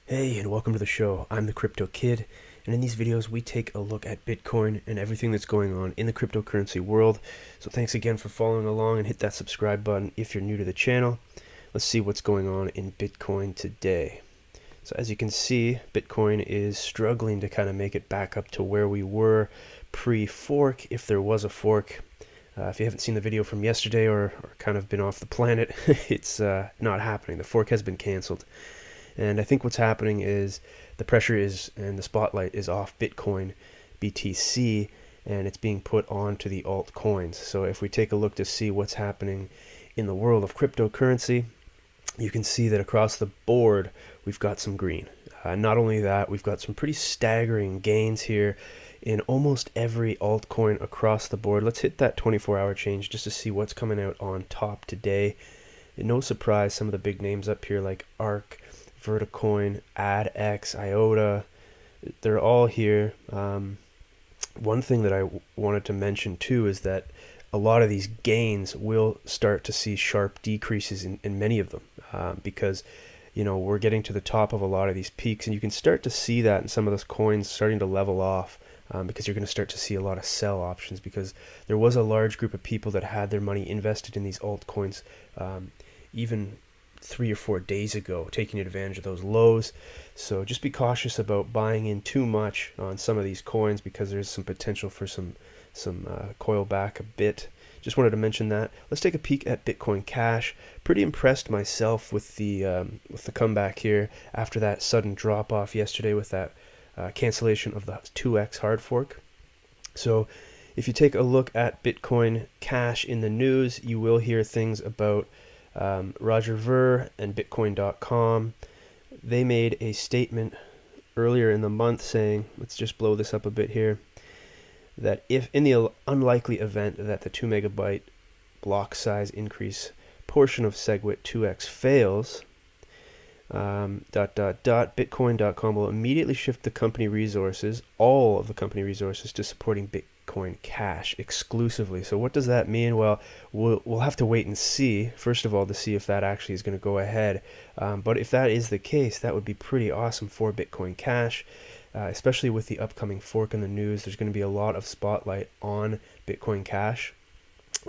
Hey, and welcome to the show. I'm the Crypto Kid, and in these videos we take a look at Bitcoin and everything that's going on in the cryptocurrency world. So thanks again for following along, and hit that subscribe button if you're new to the channel. Let's see what's going on in Bitcoin today. So as you can see, Bitcoin is struggling to kind of make it back up to where we were pre-fork, if there was a fork. If you haven't seen the video from yesterday or kind of been off the planet, it's not happening. The fork has been canceled. And I think what's happening is the pressure is and the spotlight is off Bitcoin, BTC, and it's being put onto the altcoins. So if we take a look to see what's happening in the world of cryptocurrency, you can see that across the board we've got some green. Not only that, we've got some pretty staggering gains here in almost every altcoin across the board. Let's hit that 24-hour change just to see what's coming out on top today. And no surprise, some of the big names up here like ARK, Verticoin, ADX, IOTA, they're all here. One thing that I wanted to mention too is that a lot of these gains will start to see sharp decreases in many of them because we're getting to the top of a lot of these peaks, and you can start to see that in some of those coins starting to level off because you're going to start to see a lot of sell options, because there was a large group of people that had their money invested in these altcoins even 3 or 4 days ago, taking advantage of those lows. So just be cautious about buying in too much on some of these coins, because there's some potential for some coil back a bit. Just wanted to mention that. Let's take a peek at Bitcoin Cash. Pretty impressed myself with the comeback here after that sudden drop off yesterday with that cancellation of the 2x Hard Fork. So if you take a look at Bitcoin Cash in the news, you will hear things about Roger Ver and Bitcoin.com. They made a statement earlier in the month saying, let's just blow this up a bit here, that if in the unlikely event that the 2 megabyte block size increase portion of SegWit2x fails, Bitcoin.com will immediately shift the company resources, all of the company resources, to supporting Bitcoin Cash exclusively. So what does that mean? Well, we'll have to wait and see, first of all, to see if that actually is going to go ahead. But if that is the case, that would be pretty awesome for Bitcoin Cash, especially with the upcoming fork in the news. There's going to be a lot of spotlight on Bitcoin Cash.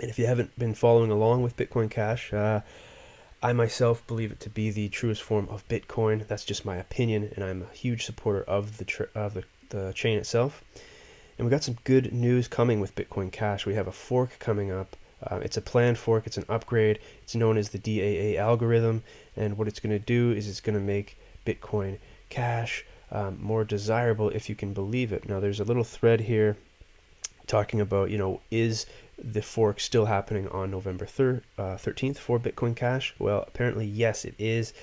And if you haven't been following along with Bitcoin Cash, I myself believe it to be the truest form of Bitcoin. That's just my opinion, and I'm a huge supporter of the chain itself. And we got some good news coming with Bitcoin Cash. We have a fork coming up. It's a planned fork. It's an upgrade. It's known as the DAA algorithm, and what it's going to do is it's going to make Bitcoin Cash more desirable, if you can believe it. Now, there's a little thread here talking about, is the fork still happening on November 13th for Bitcoin Cash? Well, apparently yes, it is.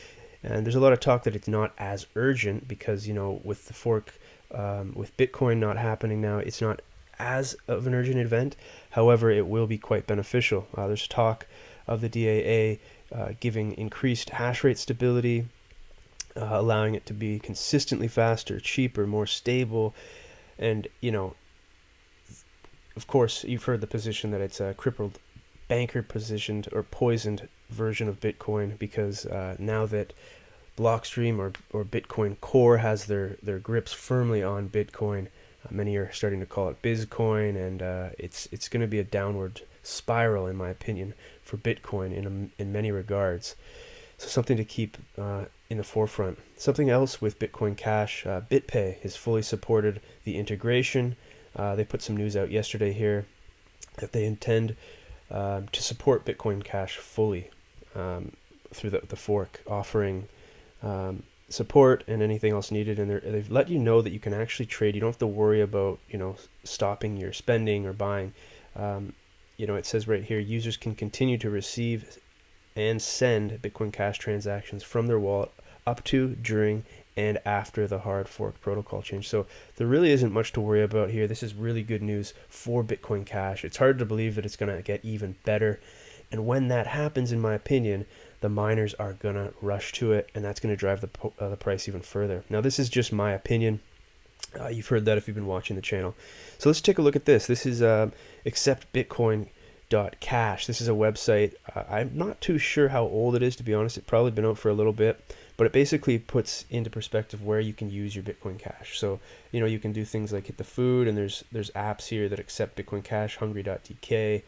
And there's a lot of talk that it's not as urgent because, with the fork, with Bitcoin not happening now, it's not as of an urgent event. However, it will be quite beneficial. There's talk of the DAA giving increased hash rate stability, allowing it to be consistently faster, cheaper, more stable, and, of course, you've heard the position that it's a crippled banker positioned or poisoned version of Bitcoin, because now that Blockstream or Bitcoin Core has their grips firmly on Bitcoin, many are starting to call it Bizcoin, and it's going to be a downward spiral, in my opinion, for Bitcoin in many regards. So something to keep in the forefront. Something else with Bitcoin Cash, BitPay has fully supported the integration. They put some news out yesterday here that they intend to support Bitcoin Cash fully through the fork, offering support and anything else needed. And they've let you know that you can actually trade. You don't have to worry about stopping your spending or buying. It says right here, users can continue to receive and send Bitcoin Cash transactions from their wallet up to, during, and after the hard fork protocol change. So there really isn't much to worry about here. This is really good news for Bitcoin Cash. It's hard to believe that it's going to get even better. And when that happens, in my opinion, the miners are going to rush to it, and that's going to drive the price even further. Now, this is just my opinion. You've heard that if you've been watching the channel. So let's take a look at this. This is acceptbitcoin.cash. This is a website. I'm not too sure how old it is, to be honest. It's probably been out for a little bit, but it basically puts into perspective where you can use your Bitcoin Cash. So, you know, you can do things like hit the food, and there's apps here that accept Bitcoin Cash, hungry.dk.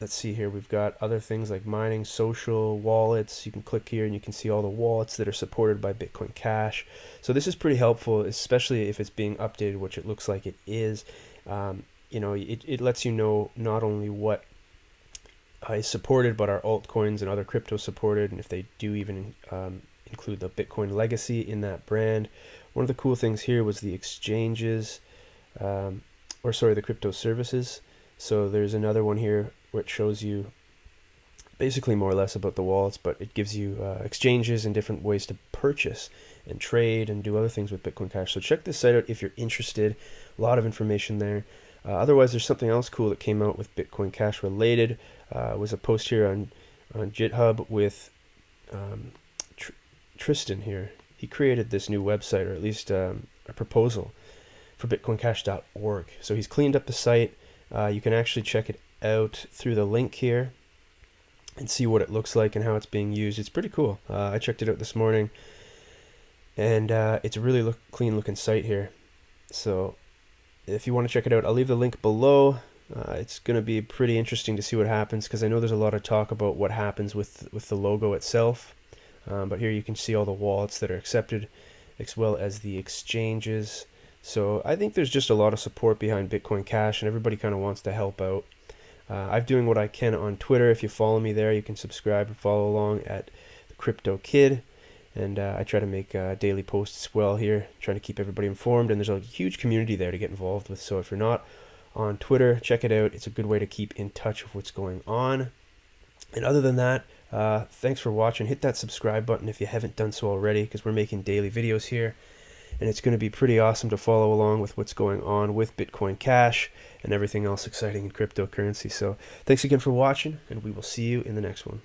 Let's see here, we've got other things like mining, social, wallets. You can click here and you can see all the wallets that are supported by Bitcoin Cash. So this is pretty helpful, especially if it's being updated, which it looks like it is. You know, it lets you know not only what is supported, but our altcoins and other crypto supported, and if they do even include the Bitcoin legacy in that brand. One of the cool things here was the exchanges, the crypto services. So there's another one here where it shows you basically more or less about the wallets, but it gives you exchanges and different ways to purchase and trade and do other things with Bitcoin Cash. So check this site out if you're interested. A lot of information there. Otherwise, there's something else cool that came out with Bitcoin Cash related. Was a post here on GitHub with Tristan here. He created this new website, or at least a proposal for bitcoincash.org. So he's cleaned up the site. You can actually check it out through the link here and see what it looks like and how it's being used. It's pretty cool. I checked it out this morning, and it's a really clean looking site here. So if you want to check it out, I'll leave the link below. It's going to be pretty interesting to see what happens, because I know there's a lot of talk about what happens with the logo itself. But here you can see all the wallets that are accepted, as well as the exchanges. So I think there's just a lot of support behind Bitcoin Cash, and everybody kind of wants to help out. I'm doing what I can on Twitter. If you follow me there, you can subscribe and follow along at the Crypto Kid. And I try to make daily posts as well here, trying to keep everybody informed. And there's a huge community there to get involved with. So if you're not on Twitter, check it out. It's a good way to keep in touch with what's going on. And other than that, thanks for watching. Hit that subscribe button if you haven't done so already, because we're making daily videos here. And it's going to be pretty awesome to follow along with what's going on with Bitcoin Cash and everything else exciting in cryptocurrency. So thanks again for watching, and we will see you in the next one.